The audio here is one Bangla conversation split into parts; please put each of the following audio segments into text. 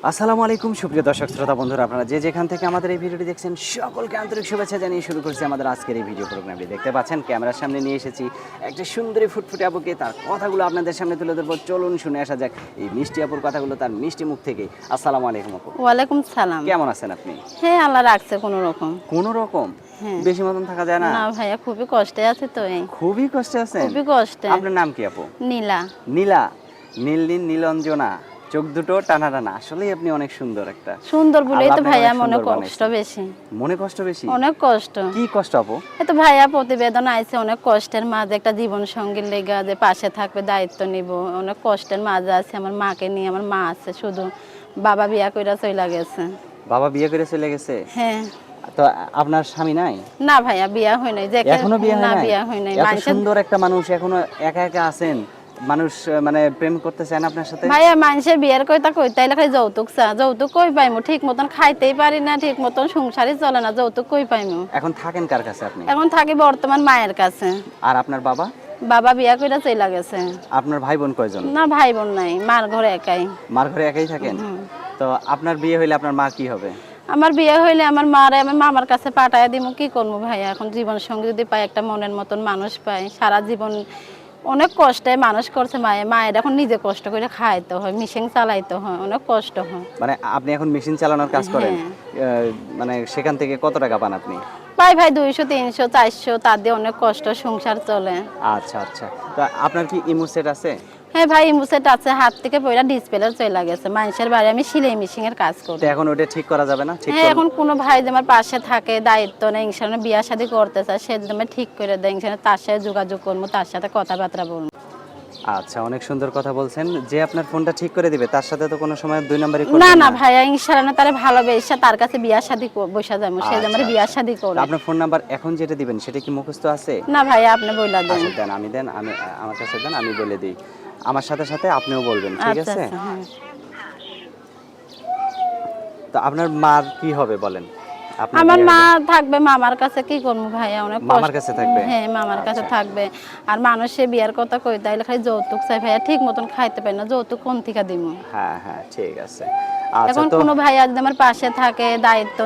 আসসালামু আলাইকুম সুপ্রিয় দর্শক শ্রোতা বন্ধুরা, আপনারা যে যেখান থেকে আমাদের এই ভিডিওটি দেখছেন সকলকে আন্তরিক শুভেচ্ছা জানিয়ে শুরু করছি আমাদের আজকের এই ভিডিও প্রোগ্রামটি। দেখতে পাচ্ছেন ক্যামেরার সামনে নিয়ে এসেছি একটা সুন্দরী ফুটফুটে আপুকে, তার কথাগুলো আপনাদের সামনে তুলে ধরবো। চলুন শুনে আসা যাক এই মিষ্টি আপুর কথাগুলো তার মিষ্টি মুখ থেকে। আসসালামু আলাইকুম আপু। ওয়ালাইকুম সালাম। কেমন আছেন আপনি? হ্যাঁ, আল্লাহ রাখছে কোনো রকম। কোনো রকম? হ্যাঁ। বেশি মতন থাকা যায় না? না ভাইয়া, খুবই কষ্টে আছে তো এই। খুবই কষ্টে আছেন? খুবই কষ্টে। আপনার নাম কি আপু? নীলা। নীলা? নীল নীলঞ্জনা, চোখ দুটো টানা টানা, আসলেই আপনি অনেক সুন্দর একটা। সুন্দর বলেই আল্লাহ তো আপনাকে ভাইয়া অনেক মনে সুন্দর কষ্ট বানাইছে। বেশি। মনে কষ্ট বেশি? অনেক কষ্ট। কি কষ্ট আপু? এই তো ভাইয়া প্রতিবেদন আইছে, অনেক কষ্টের মাঝে একটা জীবন সঙ্গীর লেগা যে পাশে থাকবে, দায়িত্ব নিব। অনেক কষ্টের মাঝে আছে, আমার মাকে নিয়ে। আমার মা আছে শুধু, বাবা বিয়া কইরা চইলা গেছে। বাবা বিয়ে করে চলে গেছে? হ্যাঁ। তো আপনার স্বামী নাই? না ভাইয়া, বিয়া হয় নাই। এখনো বিয়ে হয় না, নাই? বিয়া হয় নাই। এত মানুষের সুন্দর একটা মানুষ এখনো একা একা আছেন, মানুষ মানে প্রেম করতে চায় না আপনার সাথে? ভাইয়া, মানুষের বিয়ের কইতা কইতাই লেখাই যৌতুক চা। যৌতুক কই পাইমু? ঠিক মতন খাইতেই পারি না, ঠিক মতন সংসারই চলে না, যৌতুক কই পাইমু? এখন থাকেন কার কাছে আপনি? এখন থাকি বর্তমান মায়ের কাছে। আর আপনার বাবা? বাবা বিয়া কইরা চইলা গেছে। আপনার ভাই বোন কয়জন? না, ভাই বোন নাই, মার ঘরে একাই। মার ঘরে একাই থাকেন? তো আপনার বিয়ে হইলে আপনার মা কি হবে? আমার বিয়ে হইলে আমার মারে আমি মামার কাছে পাঠাইয়া দিমু। কি করবো ভাইয়া, এখন জীবন সঙ্গী যদি পাই, একটা মনের মতন মানুষ পাই, সারা জীবন অনেক কষ্টে মানুষ করছে মায়ের এখন নিজে কষ্ট করে খাইতে হয়, মিশিং চালাইতে হয়, অনেক কষ্ট হয়। মানে আপনি এখন মেশিন চালানোর কাজ করেন? মানে সেখান থেকে কত টাকা পান আপনি? পাই ভাই 200, 300, 400, তার দিয়ে অনেক কষ্ট সংসার চলে। আচ্ছা আচ্ছা। তো আপনার কি ইমো সেট আছে? হ্যাঁ ভাই, ইমুসেট আছে, হাত থেকে পয়লা ডিসপ্লে চলে গেছে। মানুষের বাড়ি আমি সেলাই মেশিং এর কাজ করি। তো এখন ওটা ঠিক করা যাবে না? ঠিক হ্যাঁ, এখন কোনো ভাই যে আমার পাশে থাকে, দায়িত্ব নেই, ইনশাআল্লাহ বিয়া শাদী করতে চায়, সে যদি আমার ঠিক করে দেয়, ইনশাআল্লাহ তার সাথে যোগাযোগ করবো, তার সাথে কথাবার্তা বলবো। আচ্ছা, অনেক সুন্দর কথা বলছেন। যে আপনার ফোনটা ঠিক করে দিবে তার সাথে তো কোনো সময় দুই নম্বরই না করবেন না না? ভাইয়া, ইনশাআল্লাহ তারে ভালোবেসে তার কাছে বিয়া শাদী বসা যাবো, সে যে আমার বিয়া শাদী তো করে। আপনার ফোন নাম্বার এখন যেটা দিবেন সেটা কি মুখস্থ আছে? না ভাইয়া, আপনি বইলা দেন। আচ্ছা দেন, আমি আমার কাছে দেন, আমি বলে দিই। আমার সাথে সাথে আপনিও বলবেন, ঠিক আচ্ছা আছে? আচ্ছা, হ্যাঁ। তো আপনার মার কি হবে বলেন? আপনার আমার বিয়ে মা হলে? থাকবে মামার কাছে। কি করবো ভাইয়া, অনেক মামার কষ্ট। কাছে থাকবে? হ্যাঁ, মামার কাছে আচ্ছা। থাকবে। আর মানুষে বিয়ার কথা কই তাই লেখাই যৌতুক চাই ভাইয়া, ঠিক মতন খাইতে পারি না, যৌতুক কোন থেকে দিব? হ্যাঁ হ্যাঁ, ঠিক আছে। আচ্ছা, এখন তো কোনো ভাইয়া যদি আমার পাশে থাকে, দায়িত্ব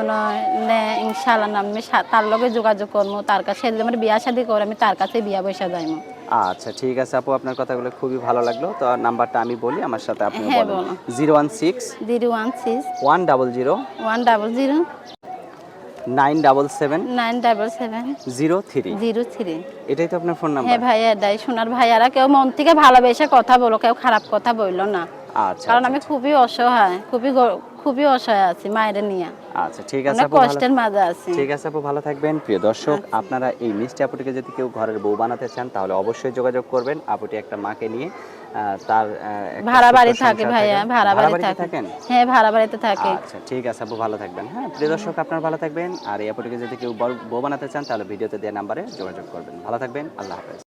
নেয়, ইনশাআল্লাহ না আমি তার লগে যোগাযোগ করবো, তার কাছে সে যদি আমার বিয়া শাদী করে, আমি তার কাছে বিয়া বসা যাইমু। আচ্ছা ঠিক আছে আপু, আপনার কথাগুলো খুবই ভালো লাগলো। তো নাম্বারটা আমি বলি, আমার সাথে আপনিও হ্যাঁ বলেন। বলো। 016 016 100 100 977 977 03। 03। এটাই তো আপনার ফোন নাম্বার? হ্যাঁ ভাইয়া, এটাই সোনার ভাইয়ারা কেউ মন থেকে ভালোবেসে কথা বলো, কেউ খারাপ কথা বললো না। আচ্ছা কারণ আচ্ছা, আমি খুবই অসহায়, খুবই অসহায় আছি মায়ের নিয়ে। আচ্ছা ঠিক আছে অনেক আপু, ভালো। কষ্টের মাঝে আছি। ঠিক আছে আপু, ভালো থাকবেন। প্রিয় দর্শক, আচ্ছা। আপনারা এই মিষ্টি আপুটিকে যদি কেউ ঘরের বউ বানাতে চান তাহলে অবশ্যই যোগাযোগ করবেন। আপুটি একটা মাকে নিয়ে তার একটা ভাড়া ছোট্ট বাড়ি থাকে সংসার ভাইয়া, থাকে। ভাড়া বাড়ি বাড়িতে থাকে। থাকেন? হ্যাঁ, ভাড়া বাড়িতে থাকে। আচ্ছা ঠিক আছে আপু, ভালো থাকবেন। হ্যাঁ প্রিয় দর্শক, আপনারা ভালো থাকবেন। আর এই আপুটিকে যদি কেউ বউ বানাতে চান তাহলে ভিডিওতে দেওয়া নাম্বারে যোগাযোগ করবেন। ভালো থাকবেন, আল্লাহ হাফেজ।